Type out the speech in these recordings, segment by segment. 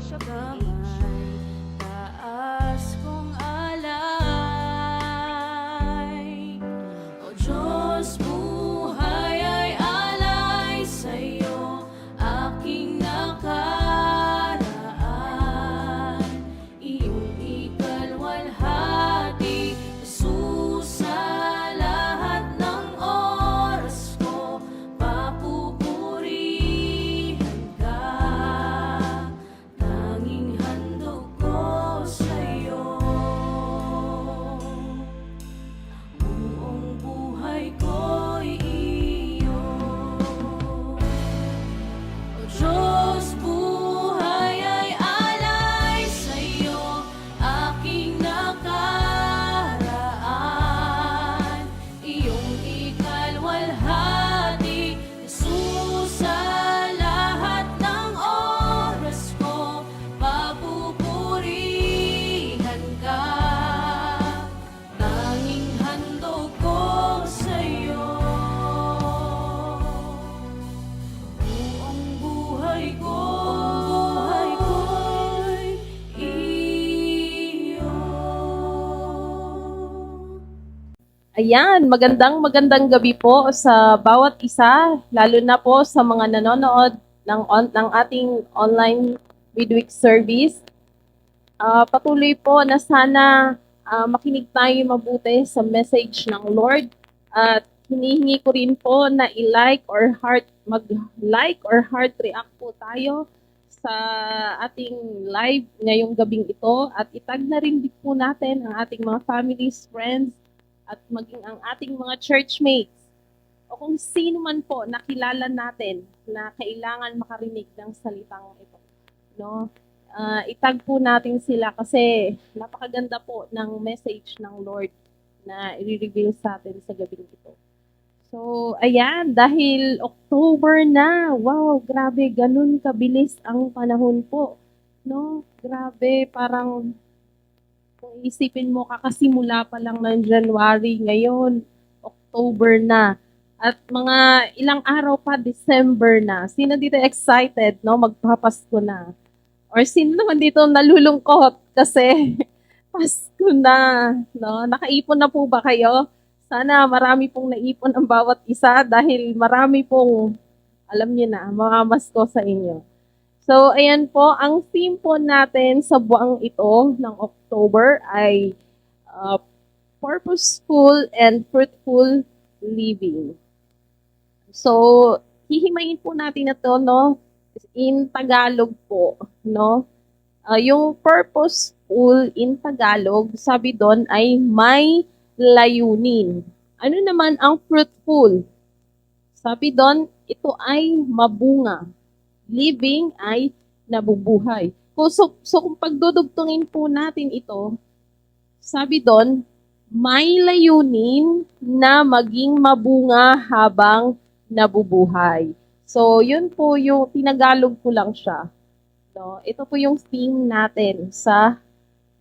worship kamay, taas kong alay. O Diyos, buhay ay alay sa'yo, aking nakaraan. Iyong ikalwalhati, Jesus, sa lahat ng oras ko, papupurihan ka. Tanging handog ko sa'yo, buong buhay ko'y iyo. O Diyos, buhay ay alay sa'yo, aking nakaraan. Iyong ikalwalhati, Jesus, sa lahat ng oras ko, papupurihan ka. Tanging handog ko sa'yo, buong buhay ko'y iyo. Ayan, magandang gabi po sa bawat isa, lalo na po sa mga nanonood ng ating online midweek service. Patuloy po na sana makinig tayo mabuti sa message ng Lord, at hinihingi ko rin po na mag-like or heart react po tayo sa ating live ngayong gabing ito, at itag na rin din po natin ang ating mga families, friends, at maging ang ating mga churchmates o kung sino man po nakilala natin na kailangan makarinig ng salitang ito. No? Itag po natin sila kasi napakaganda po ng message ng Lord na i-reveal sa atin sa gabing ito. So, ayan, dahil October na, wow, grabe, ganun kabilis ang panahon po. No? Grabe, parang kung isipin mo, kakasimula pa lang ng January, ngayon, October na. At mga ilang araw pa, December na. Sino dito excited, no? Magpapasko na. Or sino naman dito nalulungkot kasi Pasko na, no? Nakaipon na po ba kayo? Sana marami pong naipon ang bawat isa dahil marami pong, alam niyo na, mamamasko sa inyo. So, ayan po, ang theme po natin sa buwang ito ng October ay purposeful and fruitful living. So, hihimayin po natin ito, no, in Tagalog po, no. Yung purposeful in Tagalog, sabi doon ay may layunin. Ano naman ang fruitful? Sabi doon, ito ay mabunga. Living ay nabubuhay. So kung pagdudugtungin po natin ito, sabi doon, may layunin na maging mabunga habang nabubuhay. So, yun po yung tinagalog ko lang siya. No? Ito po yung theme natin sa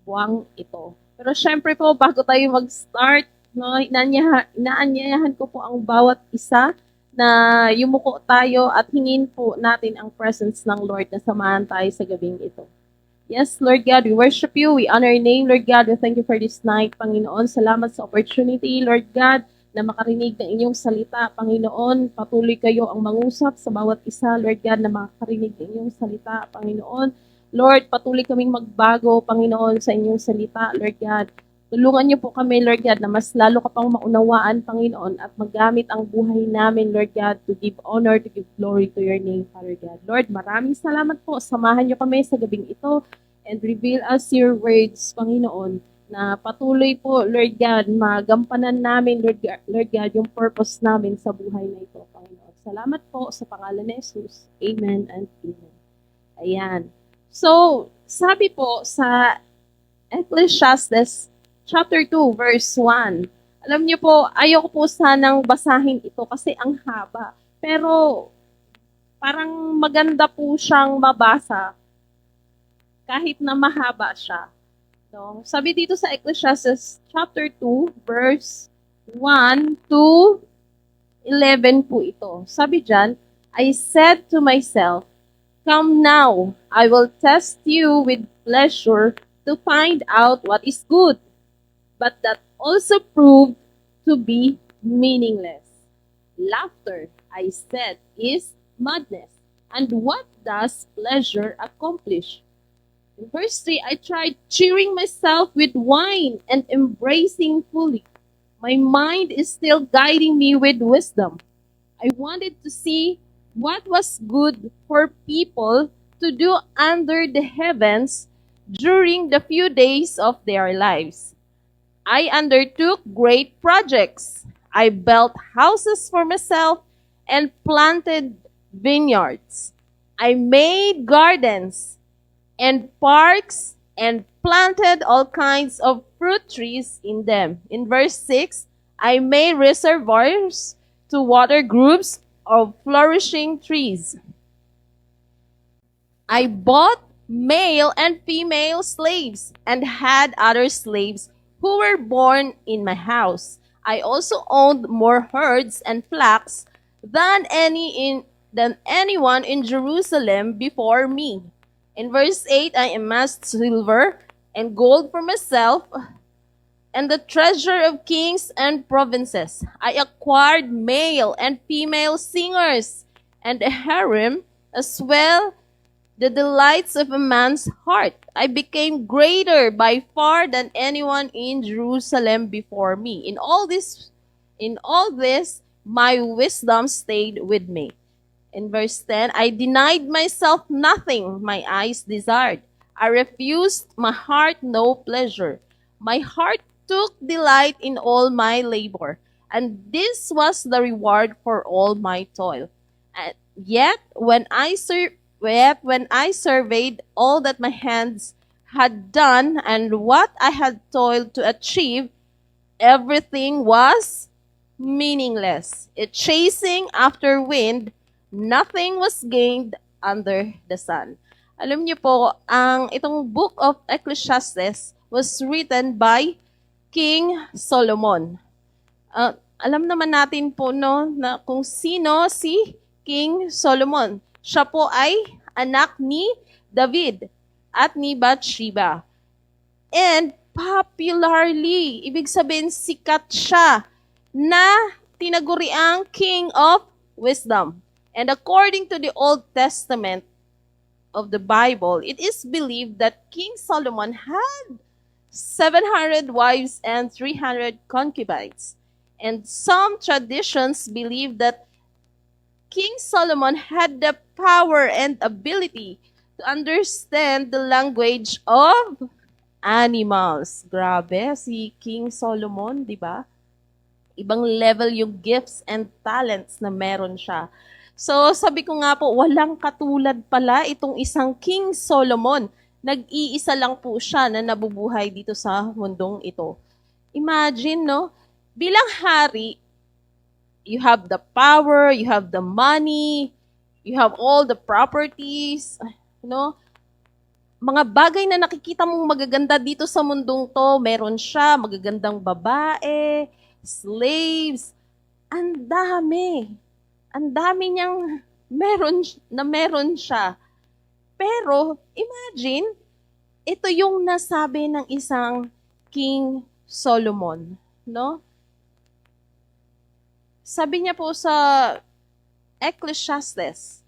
buwang ito. Pero syempre po, bago tayo mag-start, no, inaanyayahan ko po ang bawat isa na yumuko tayo at hingin po natin ang presence ng Lord na samahan tayo sa gabing ito. Yes, Lord God, we worship you. We honor your name, Lord God. We thank you for this night, Panginoon. Salamat sa opportunity, Lord God, na makarinig ng inyong salita, Panginoon. Patuloy kayo ang mangusap sa bawat isa, Lord God, na makarinig ng inyong salita, Panginoon. Lord, patuloy kaming magbago, Panginoon, sa inyong salita, Lord God. Tulungan niyo po kami, Lord God, na mas lalo ka pang maunawaan, Panginoon, at maggamit ang buhay namin, Lord God, to give honor, to give glory to your name, Father God. Lord, maraming salamat po. Samahan niyo kami sa gabing ito and reveal us your words, Panginoon, na patuloy po, Lord God, magampanan namin, Lord God, yung purpose namin sa buhay na ito, Panginoon. Salamat po sa pangalan ni Jesus. Amen and amen. Ayan. So, sabi po sa Ecclesiastes chapter 2, verse 1. Alam niyo po, ayoko po sanang basahin ito kasi ang haba. Pero, parang maganda po siyang mabasa kahit na mahaba siya. No? Sabi dito sa Ecclesiastes chapter 2, verse 1 to 11 po ito. Sabi dyan, I said to myself, Come now, I will test you with pleasure to find out what is good. But that also proved to be meaningless. Laughter, I said, is madness. And what does pleasure accomplish? In verse 3, I tried cheering myself with wine and embracing fully. My mind is still guiding me with wisdom. I wanted to see what was good for people to do under the heavens during the few days of their lives. I undertook great projects. I built houses for myself and planted vineyards. I made gardens and parks and planted all kinds of fruit trees in them. In verse 6, I made reservoirs to water groups of flourishing trees. I bought male and female slaves and had other slaves who were born in my house. I also owned more herds and flocks than anyone in Jerusalem before me. In verse 8, I amassed silver and gold for myself and the treasure of kings and provinces. I acquired male and female singers and a harem, as well the delights of a man's heart. I became greater by far than anyone in Jerusalem before me. In all this, my wisdom stayed with me. In verse 10, I denied myself nothing my eyes desired. I refused my heart no pleasure. My heart took delight in all my labor, and this was the reward for all my toil. And yet, when I surveyed all that my hands had done and what I had toiled to achieve, everything was meaningless. It chasing after wind, nothing was gained under the sun. Alam niyo po, itong book of Ecclesiastes was written by King Solomon. Alam naman natin po no na kung sino si King Solomon. Siya po ay anak ni David at ni Bathsheba. And popularly, ibig sabihin sikat siya na tinaguriang King of Wisdom. And according to the Old Testament of the Bible, it is believed that King Solomon had 700 wives and 300 concubines. And some traditions believe that King Solomon had the power and ability to understand the language of animals. Grabe, si King Solomon, di ba? Ibang level yung gifts and talents na meron siya. So, sabi ko nga po, walang katulad pala itong isang King Solomon. Nag-iisa lang po siya na nabubuhay dito sa mundong ito. Imagine, no? Bilang hari, you have the power, you have the money, you have all the properties, no? Mga bagay na nakikita mong magaganda dito sa mundong to, meron siya, magagandang babae, slaves, ang dami. Ang dami niyang meron siya. Pero, imagine, ito yung nasabi ng isang King Solomon, no? Sabi niya po sa Ecclesiastes,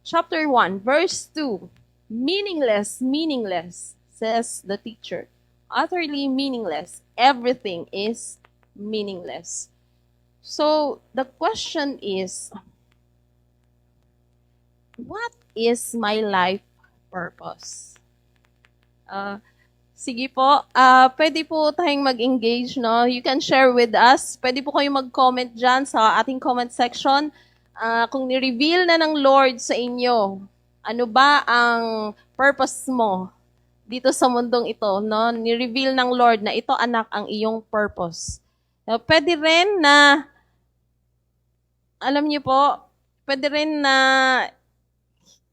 chapter 1, verse 2, meaningless, meaningless, says the teacher. Utterly meaningless. Everything is meaningless. So, the question is, what is my life purpose? Sige po, pwede po tayong mag-engage, no? You can share with us. Pwede po kayong mag-comment dyan sa ating comment section. Kung ni-reveal na ng Lord sa inyo, ano ba ang purpose mo dito sa mundong ito, no? Ni-reveal ng Lord na ito, anak, ang iyong purpose. Pwede rin na, alam niyo po, pwede rin na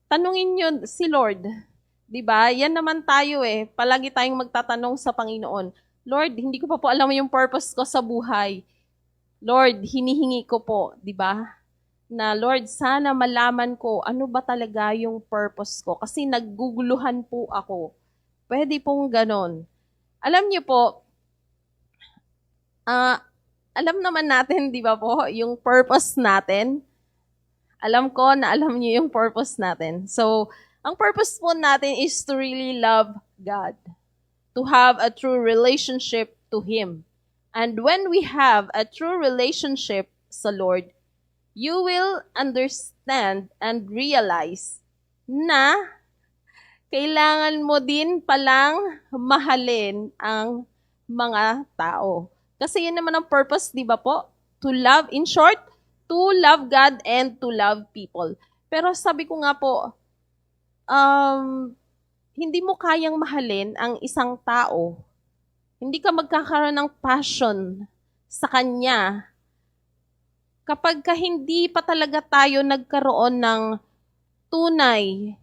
tanungin niyo si Lord. 'Di ba? Yan naman tayo eh. Palagi tayong magtatanong sa Panginoon. Lord, hindi ko pa po alam yung purpose ko sa buhay. Lord, hinihingi ko po, 'di ba? na, Lord, sana malaman ko ano ba talaga yung purpose ko kasi nagguguluhan po ako. Pwede pong ganon. Alam niyo po, alam naman natin, di ba po, yung purpose natin. Alam ko na alam niyo yung purpose natin. So, ang purpose po natin is to really love God, to have a true relationship to Him. And when we have a true relationship sa Lord, you will understand and realize na kailangan mo din palang mahalin ang mga tao. Kasi yun naman ang purpose, di ba po? To love, in short, to love God and to love people. Pero sabi ko nga po, hindi mo kayang mahalin ang isang tao. Hindi ka magkakaroon ng passion sa kanya kapag hindi pa talaga tayo nagkaroon ng tunay,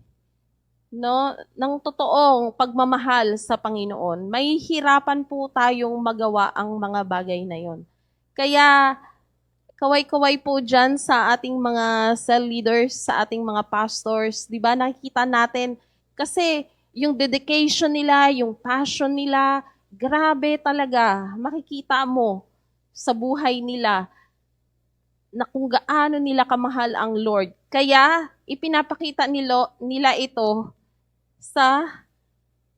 no, ng totoong pagmamahal sa Panginoon. May hirapan po tayong magawa ang mga bagay na yon. Kaya, kaway-kaway po dyan sa ating mga cell leaders, sa ating mga pastors, di ba, nakikita natin, kasi yung dedication nila, yung passion nila, grabe talaga, makikita mo sa buhay nila na kung gaano nila kamahal ang Lord. Kaya, ipinapakita nila ito sa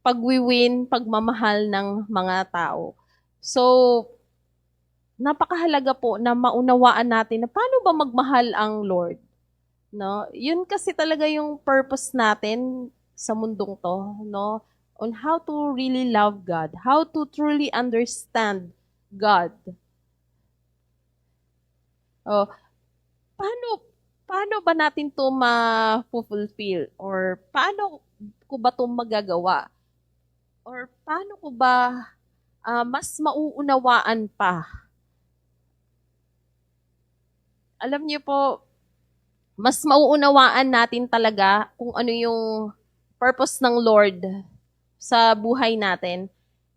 pagwiwin, pagmamahal ng mga tao. So, napakahalaga po na maunawaan natin na paano ba magmahal ang Lord. No? Yun kasi talaga yung purpose natin sa mundong to, no? On how to really love God, how to truly understand God. Oh, paano ba natin to ma-fulfill? Or paano ko ba to magagawa? Or paano ko ba mas mauunawaan pa? Alam niyo po, mas mauunawaan natin talaga kung ano yung purpose ng Lord sa buhay natin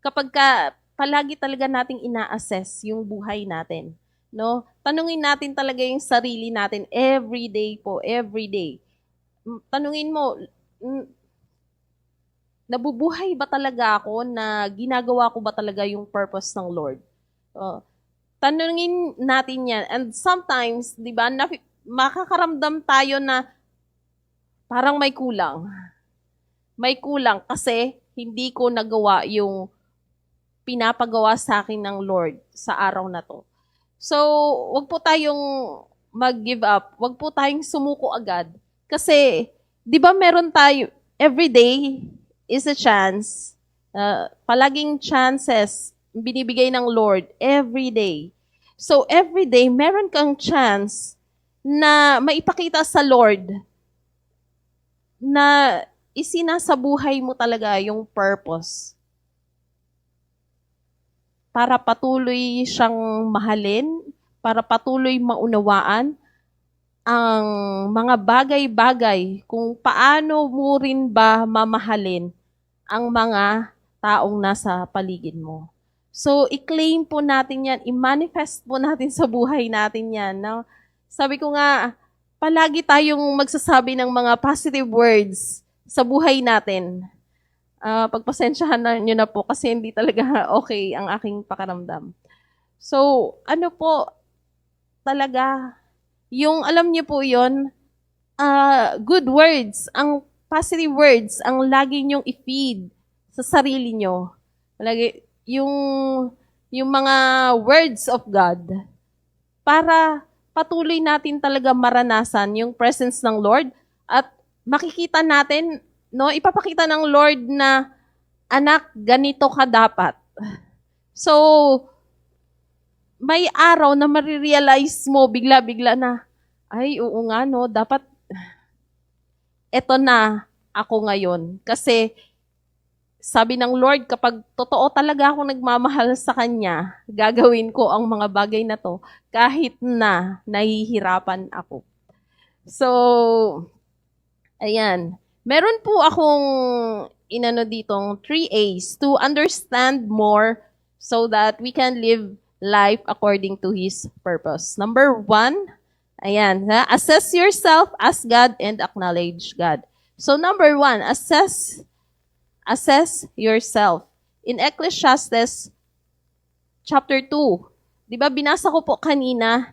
kapag palagi talaga nating ina-assess yung buhay natin. No? Tanungin natin talaga yung sarili natin every day po, every day. Tanungin mo, nabubuhay ba talaga ako na ginagawa ko ba talaga yung purpose ng Lord? Tanungin natin yan. And sometimes, di ba, makakaramdam tayo na parang may kulang. May kulang kasi hindi ko nagawa yung pinapagawa sa akin ng Lord sa araw na to. So, wag po tayong mag-give up. Wag po tayong sumuko agad. Kasi, di ba meron tayo, every day is a chance. Palaging chances binibigay ng Lord every day. So, every day, meron kang chance na maipakita sa Lord na isinasabuhay mo talaga yung purpose para patuloy siyang mahalin, para patuloy maunawaan ang mga bagay-bagay kung paano mo rin ba mamahalin ang mga taong nasa paligid mo. So, i-claim po natin yan, i-manifest po natin sa buhay natin yan. No? Sabi ko nga, palagi tayong magsasabi ng mga positive words sa buhay natin. Pagpasensyahan nyo na po kasi hindi talaga okay ang aking pakaramdam. So, ano po talaga, yung alam niyo po yon, good words, ang positive words, ang lagi nyong i-feed sa sarili nyo. Lagi, yung mga words of God para patuloy natin talaga maranasan yung presence ng Lord at makikita natin, no, ipapakita ng Lord na anak, ganito ka dapat. So, may araw na marirealize mo bigla-bigla na, ay, oo nga, no, dapat eto na ako ngayon. Kasi, sabi ng Lord, kapag totoo talaga akong nagmamahal sa Kanya, gagawin ko ang mga bagay na to kahit na nahihirapan ako. So, ayan. Meron po akong inano ditong 3 A's to understand more so that we can live life according to His purpose. Number 1, Ayan, ha? Assess yourself, ask God, and acknowledge God. So number 1, assess yourself. In Ecclesiastes chapter 2, di ba binasa ko po kanina,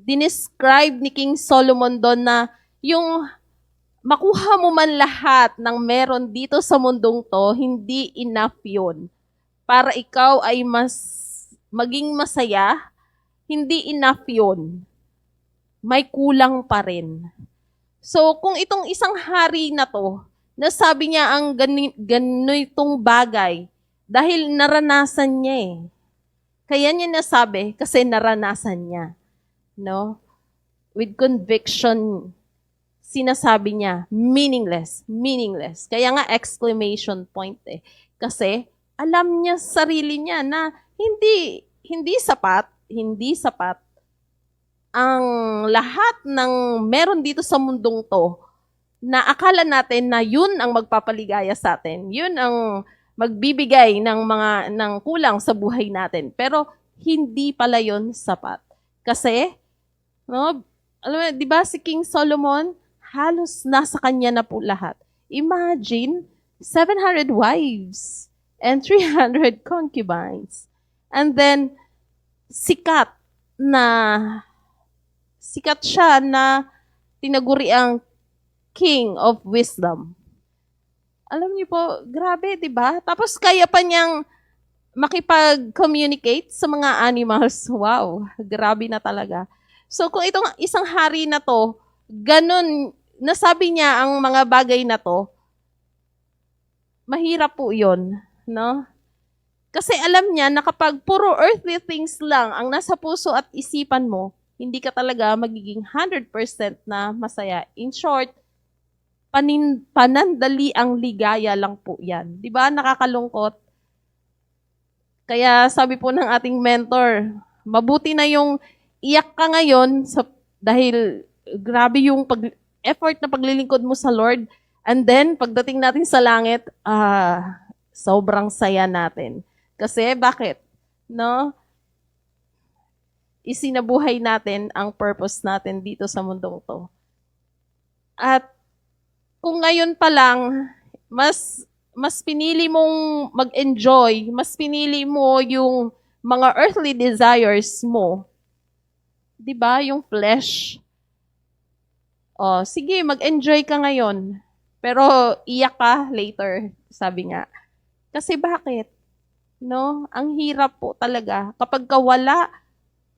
dinescribe ni King Solomon doon na yung makuha mo man lahat ng meron dito sa mundong to, hindi enough yun. Para ikaw ay maging masaya, hindi enough yun. May kulang pa rin. So, kung itong isang hari na to, nasabi niya ang ganitong bagay, dahil naranasan niya eh. Kaya niya nasabi, kasi naranasan niya. No? With conviction, sinasabi niya, meaningless, meaningless. Kaya nga exclamation point eh. Kasi alam niya sa sarili niya na hindi sapat ang lahat ng meron dito sa mundong to na akala natin na yun ang magpapaligaya sa atin. Yun ang magbibigay ng kulang sa buhay natin. Pero hindi pala yun sapat. Kasi, no, alam mo, di ba si King Solomon, halos nasa kanya na po lahat. Imagine, 700 wives and 300 concubines. And then, sikat siya na tinaguri ang King of Wisdom. Alam niyo po, grabe, di ba? Tapos kaya pa niyang makipag-communicate sa mga animals. Wow, grabe na talaga. So kung itong isang hari na to, ganun, nasabi niya ang mga bagay na to, mahirap po yun, no? Kasi alam niya na kapag puro earthly things lang ang nasa puso at isipan mo, hindi ka talaga magiging 100% na masaya. In short, panandali ang ligaya lang po yan. Di ba? Nakakalungkot. Kaya sabi po ng ating mentor, mabuti na yung iyak ka ngayon dahil grabe yung effort na paglilingkod mo sa Lord. And then, pagdating natin sa langit, sobrang saya natin. Kasi bakit? No? Isinabuhay natin ang purpose natin dito sa mundong to. At kung ngayon pa lang, mas pinili mong mag-enjoy, mas pinili mo yung mga earthly desires mo. 'Di ba? Yung flesh. Oh, sige, mag-enjoy ka ngayon. Pero iyak ka later, sabi nga. Kasi bakit? No? Ang hirap po talaga kapag wala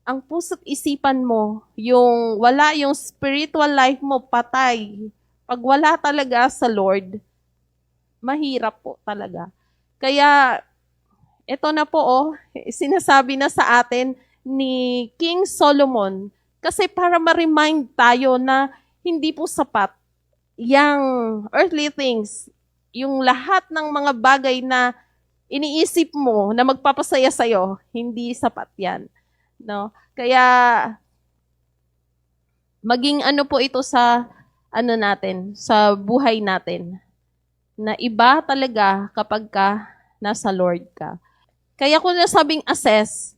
ang puso't isipan mo, wala yung spiritual life mo, patay. Pag wala talaga sa Lord, mahirap po talaga. Kaya, ito na po, sinasabi na sa atin ni King Solomon, kasi para ma-remind tayo na hindi po sapat yung earthly things, yung lahat ng mga bagay na iniisip mo na magpapasaya sa'yo, hindi sapat yan. No? Kaya, maging ano po ito sa natin, sa buhay natin, na iba talaga kapag nasa Lord ka. Kaya kung nasabing assess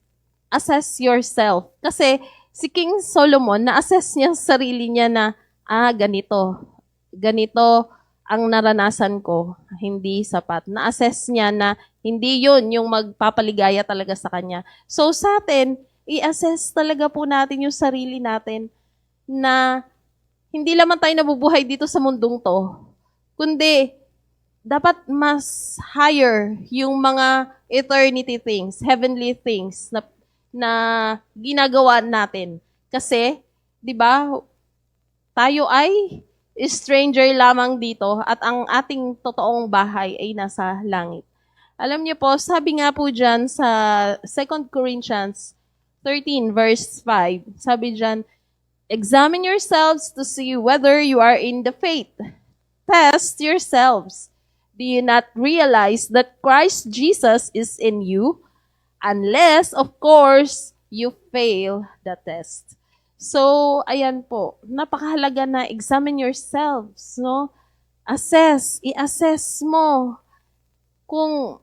yourself. Kasi si King Solomon, na-assess niya sa sarili niya na, ganito ang naranasan ko, hindi sapat. Na-assess niya na hindi yun yung magpapaligaya talaga sa kanya. So sa atin, i-assess talaga po natin yung sarili natin na hindi lamang tayo nabubuhay dito sa mundong to, kundi dapat mas higher yung mga eternity things, heavenly things na ginagawa natin. Kasi, di ba, tayo ay stranger lamang dito at ang ating totoong bahay ay nasa langit. Alam niyo po, sabi nga po dyan sa 2 Corinthians 13 verse 5, sabi dyan, examine yourselves to see whether you are in the faith. Test yourselves. Do you not realize that Christ Jesus is in you? Unless, of course, you fail the test. So, ayan po. Napakahalaga na examine yourselves, no? I-assess mo kung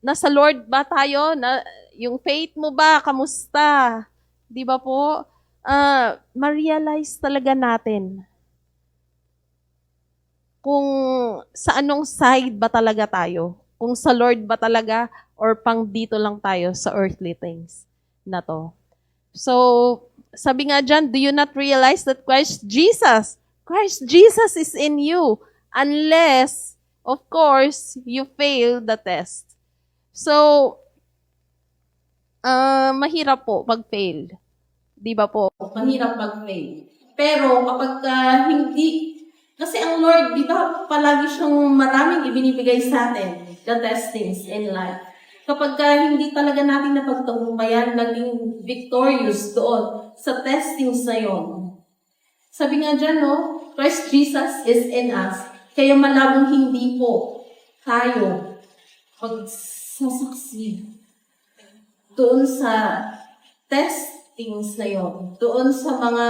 nasa Lord ba tayo, na yung faith mo ba, kamusta? Di ba po? Ma-realize talaga natin kung sa anong side ba talaga tayo. Kung sa Lord ba talaga or pang dito lang tayo sa earthly things na to. So, sabi nga dyan, do you not realize that Christ Jesus is in you unless, of course, you fail the test. So, mahirap po pag-fail. Di ba po? Mahirap mag-fail. Pero kapag hindi, kasi ang Lord, di ba, palagi siyang maraming ibinibigay sa atin, the testings in life. Kapag hindi talaga natin napagtagumpayan, naging victorious doon sa testings na yon. Sabi nga dyan, no, Christ Jesus is in us. Kaya malabong hindi po tayo magsasaksi doon sa testings na yon, doon sa mga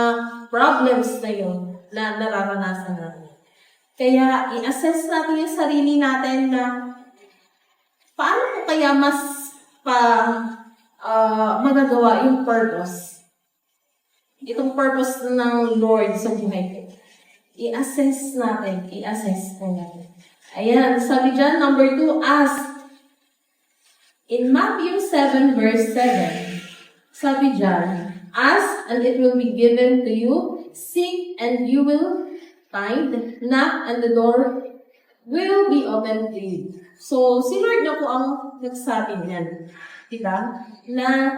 problems na yon na nararanasan natin. Kaya i-assess natin yung sarili natin na paano ko kaya mas magagawa yung purpose. Itong purpose ng Lord sa buhay ko. I-assess natin. Ayan, sabi dyan, number 2, ask. In Matthew 7 verse 7, sabi dyan, ask and it will be given to you, seek and you will find, knock and the door will be open to you. So, si Lord na po ang nagsabi niyan. Diba? Na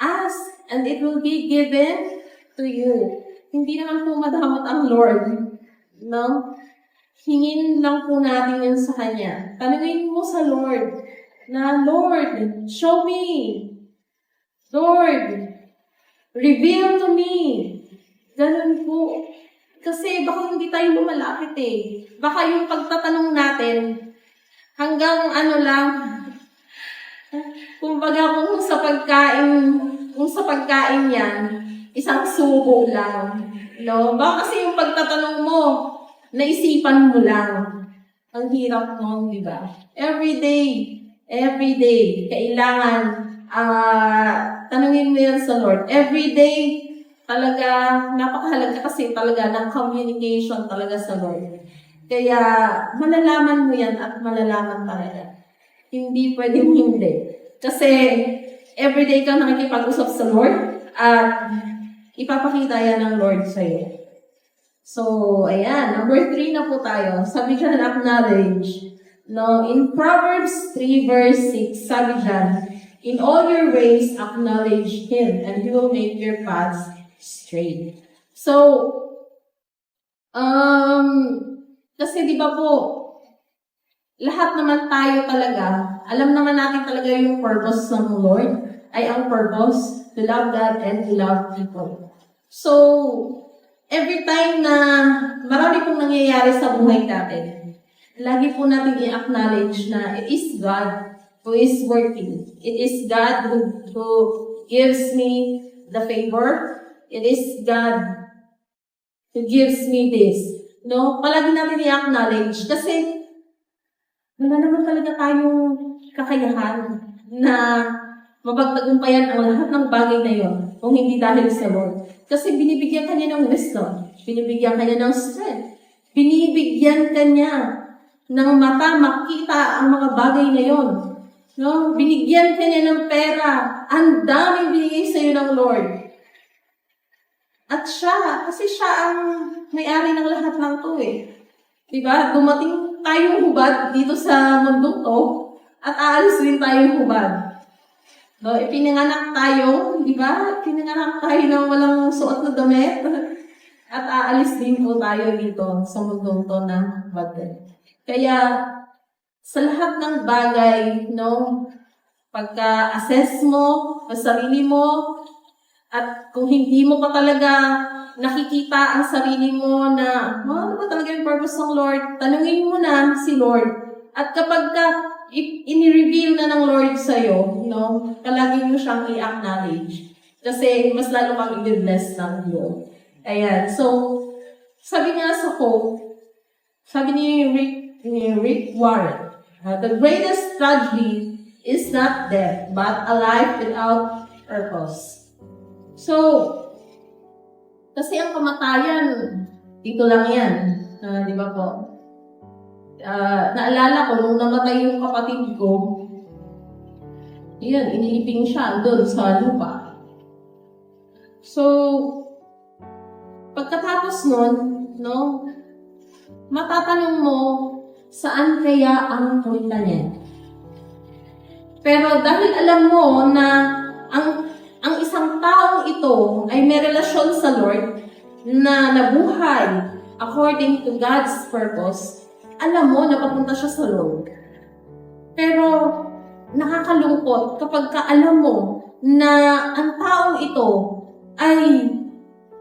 ask and it will be given to you. Hindi naman po madamot ang Lord. No? Hingin lang po natin yan sa Kanya. Tanungin mo sa Lord na, Lord, show me. Lord, reveal to me. Ganun po. Kasi baka hindi tayo lumalapit eh. Baka yung pagtatanong natin, hanggang ano lang, kumbaga kung sa pagkain yan, isang subo lang. No? Baka kasi yung pagtatanong mo, naisipan mo lang. Ang hirap nun, di ba? Every day, kailangan tanungin mo yan sa Lord. Every day, talaga, napakahalaga kasi talaga ng communication talaga sa Lord. Kaya, malalaman mo yan at malalaman talaga. Hindi pwedeng hindi. Kasi, everyday kang nakikipag-usap sa Lord at ipapakita yan ng Lord sa'yo. So, ayan. Number 3 na po tayo. Sabi dyan, acknowledge. No, in Proverbs 3 verse 6, sabi dyan, in all your ways, acknowledge Him and He will make your paths straight. So, kasi di ba po, lahat naman tayo talaga, alam naman natin talaga yung purpose ng Lord, ay ang purpose to love God and to love people. So, every time na marami pong nangyayari sa buhay natin, lagi po natin i-acknowledge na it is God who is working. It is God who gives me the favor. It is God who gives me this. No? Palagi natin i-acknowledge kasi wala naman talaga tayong kakayahan na mapagtagumpayan ang lahat ng bagay na yon kung hindi dahil sa Lord. Kasi binibigyan ka niya ng wisdom. Binibigyan ka niya ng strength. Binibigyan ka niya ng mata makita ang mga bagay na yon. No? Binigyan ka niya ng pera. Ang daming binigay sa iyo ng Lord. At siya, kasi siya ang may-ari ng lahat ng to eh. Diba? Dumating tayong hubad dito sa mundong to at aalis din tayong hubad. No, ipinanganak tayo, di ba? Pinanganak tayo ng walang suot na damit. At aalis din po tayo dito sa mundong to na bagay. Kaya, sa lahat ng bagay, no, pagka-assess mo sa sarili mo, at kung hindi mo pa talaga nakikita ang sarili mo na, ano ba talaga yung purpose ng Lord? Tanungin mo na si Lord. At kapag ini-reveal na ng Lord sa'yo, no, palagi mo siyang i-acknowledge. Kasi mas lalo kang i-bless ng Lord. Ayan. So, sabi nga sa quote, sabi ni Rick Warren, the greatest tragedy is not death, but a life without purpose. So, kasi ang kamatayan, dito lang yan. Di ba po? Naalala ko, nung namatay yung kapatid ko, yan, iniliping siya doon sa lupa. So, pagkatapos nun, no, matatanong mo, saan kaya ang punta niya? Pero dahil alam mo na ang isang taong ito ay may relasyon sa Lord na nabuhay according to God's purpose, alam mo na papunta siya sa Lord. Pero nakakalungkot kapag alam mo na ang taong ito ay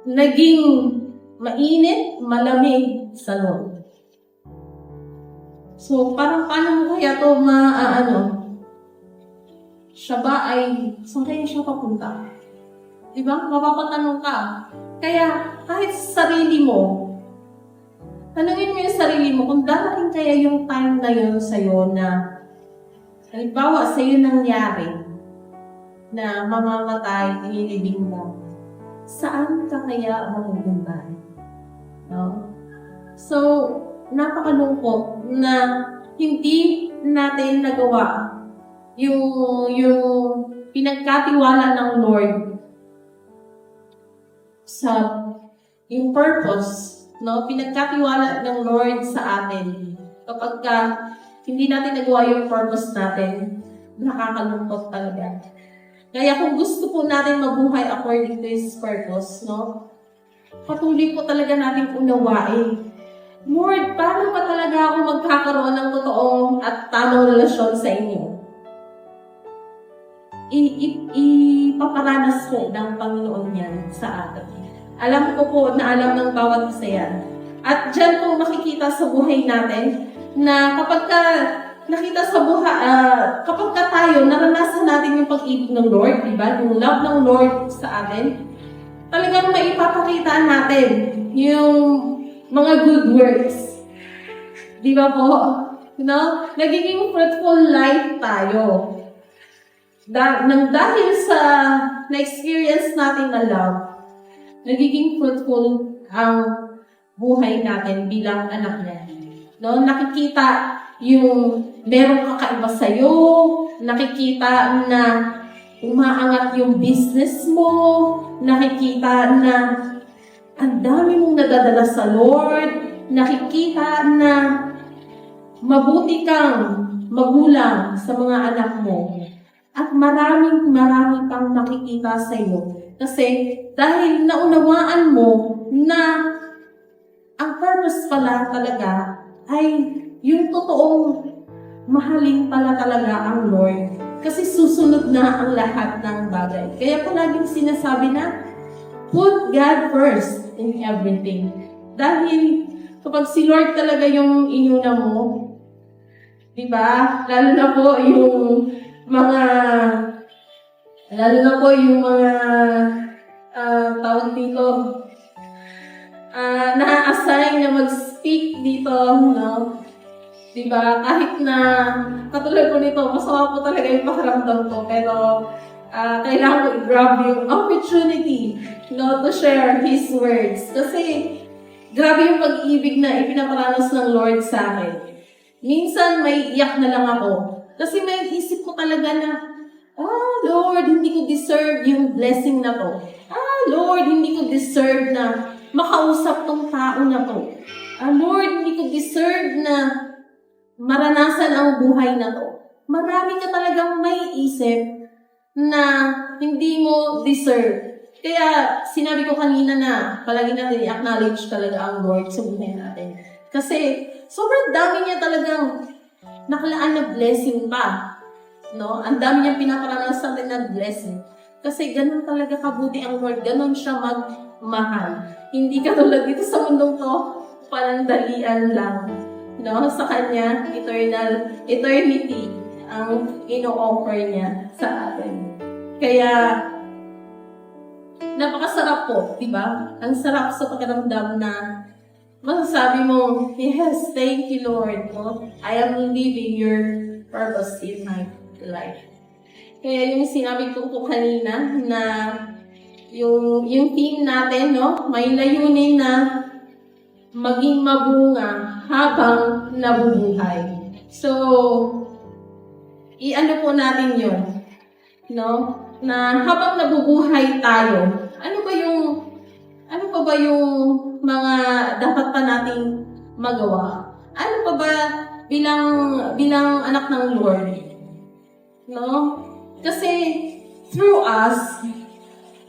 naging mainit, malamig sa Lord. So, parang paano mo kaya ito siya ba ay, saan kaya siya papunta? Diba? Mapapatanong ka. Kaya, kahit sa sarili mo, tanungin mo yung sarili mo kung darating kaya yung time na yun sa'yo na halimbawa sa'yo nangyari na mamamatay, inilibing mo, saan ka kaya mapupunta? No? So, napakalungkot na hindi natin nagawa yung pinagkatiwala ng Lord sa yung purpose, no? Pinagkatiwala ng Lord sa atin. Kapag hindi natin nagawa yung purpose natin, nakakalungkot talaga. Kaya kung gusto po natin mabuhay according to His purpose, no? Patuloy po talaga natin unawain. Lord, paano ba talaga ako magkakaroon ng totoong at tamang relasyon sa inyo? Ipaparanas po ng Panginoon yan sa atin. Alam ko po na alam ng bawat isa yan. At dyan po makikita sa buhay natin na kapag tayo naranasan natin yung pag-ibig ng Lord, diba? Yung love ng Lord sa atin, talagang maipapakita natin yung mga good works. Di ba po? No? Nagiging fruitful life tayo. Dahil sa na-experience natin na love, nagiging fruitful ang buhay natin bilang anak niya. No? Nakikita yung merong kakaiba sa'yo, nakikita na umaangat yung business mo, nakikita na ang dami mong nadadala sa Lord, nakikita na mabuti kang magulang sa mga anak mo, at maraming pang nakikita sa iyo. Kasi dahil naunawaan mo na ang purpose pala talaga ay yung totoong mahalin pala talaga ang Lord. Kasi susunod na ang lahat ng bagay. Kaya palaging sinasabi na, put God first in everything. Dahil kapag si Lord talaga yung inuna mo, di ba? Lalo na po yung mga tawag dito, na-assign na mag-speak dito, no? Diba? Kahit na, katulad po nito, masama po talaga yung pakiramdam ko, pero kailangan ko i-grab yung opportunity, no, to share His words. Kasi, grabe yung pag-ibig na ipinaparanas ng Lord sa akin. Minsan, may iyak na lang ako. Kasi may isip ko talaga na, Lord, hindi ko deserve yung blessing na to. Lord, hindi ko deserve na makausap tong tao na to. Lord, hindi ko deserve na maranasan ang buhay na to. Marami ka talagang may isip na hindi mo deserve. Kaya sinabi ko kanina na palagi natin i-acknowledge talaga ang Lord sa buhay natin. Kasi sobrang dami niya talagang nakalaan na blessing pa. No? Ang dami niyang pinaparanas sa atin na blessing. Kasi ganun talaga kabuti ang Lord. Ganun siya magmahal. Hindi katulad dito sa mundong to, panandalian lang. No? Sa Kanya, eternity ang ino-offer niya sa atin. Kaya, napakasarap po, di ba? Ang sarap sa pakiramdam na masasabi mo, yes, thank you, Lord. No? I am living your purpose in my life. Kaya yung sinabi ko po kanina na yung team natin, no? May layunin na maging mabunga habang nabubuhay. So, i-ano po natin yun, no? Na habang nabubuhay tayo, ano pa ba yung mga dapat pa nating magawa? Ano pa ba bilang anak ng Lord? No? Kasi through us,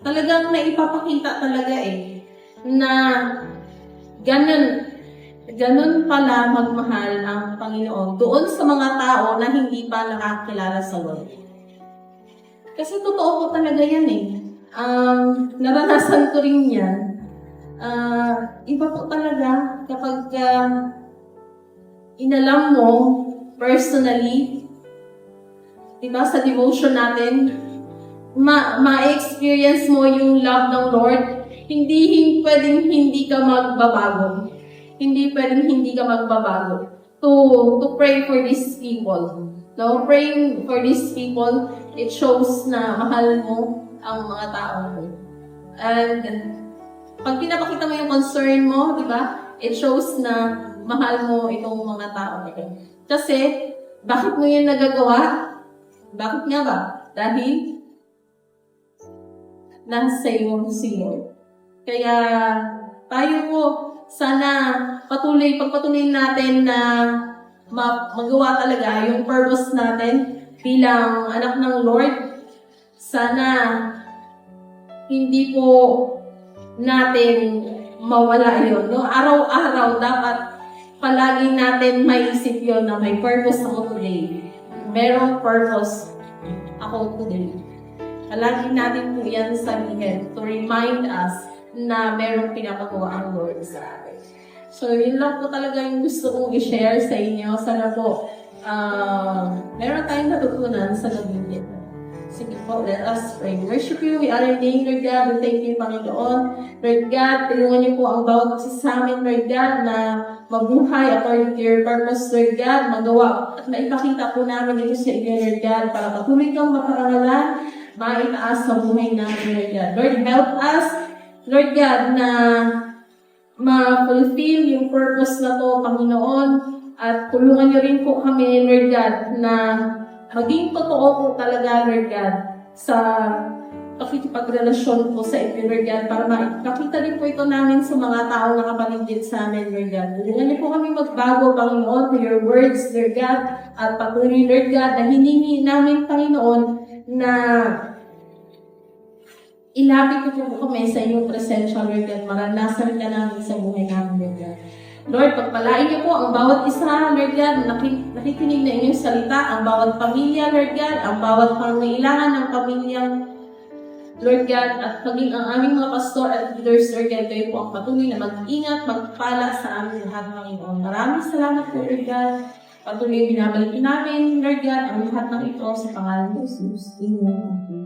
talagang naipapakita talaga na ganun pala magmahal ang Panginoon doon sa mga tao na hindi pa nakakilala sa Lord. Kasi totoo po talaga yan naranasan ko rin yan. Iba po talaga kapag inalam mo personally, diba, sa devotion natin, ma-experience mo yung love ng Lord, hindi pwedeng hindi ka magbabago. Hindi pwedeng hindi ka magbabago. To pray for these people. No? Praying for these people, it shows na mahal mo ang mga tao mo. And pag pinapakita mo yung concern mo, di ba? It shows na mahal mo itong mga tao nito. Kasi, bakit mo yun nagagawa? Bakit nga ba? Dahil nasa iyo si Lord. Kaya tayo po, sana pagpatuloy natin na magawa talaga yung purpose natin bilang anak ng Lord. Sana hindi po natin mawala yun. No? Araw-araw dapat palagi natin maisip yun na may purpose ako today. Merong purpose ako today. Palagi natin po yan sabihin to remind us na merong pinapagawa ang Lord sa atin. So, yun lang po talaga yung gusto kong i-share sa inyo. Sana po, meron tayong natutunan sa gabing dito. Sige po, let us pray. Worship you, we honor your name, Lord God. We thank you, Panginoon. Lord God, tulungan niyo po ang bawat isa sa amin, Lord God, na mabuhay according to your purpose, Lord God, magawa at maipakita po namin dito sa inyo, Lord God, para patuloy kang maparangalan, maitaas sa buhay namin, Lord God. Lord, help us, Lord God, na ma-fulfill yung purpose na to, Panginoon, at tulungan niyo rin po kami, Lord God, na maging totoo po talaga, Lord God, sa pakikipagrelasyon po sa inyo, Lord God, para makita din po ito namin sa mga taong nakapaligid sa amin, Lord God. Tulungan niyo po kami magbago, Panginoon, to your words, Lord God, at patuloy, Lord God, na hiningi namin, Panginoon, na ilapit ko po kami sa inyong presensya, Lord God, maranasan ka namin sa buhay namin, Lord God. Lord, pagpalain niyo po ang bawat isa, Lord God, nakikinig na inyong salita, ang bawat pamilya, Lord God, ang bawat pangailangan ng pamilyang, Lord God, at maging ang aming mga pastor at leaders, Lord God, kayo po ang patuloy na mag-ingat, magpala sa aming lahat, Panginoon. Maraming salamat po, Lord God. Patuloy binabalik namin, Lord God, ang lahat ng ito sa pangalan ng Jesus. Amen.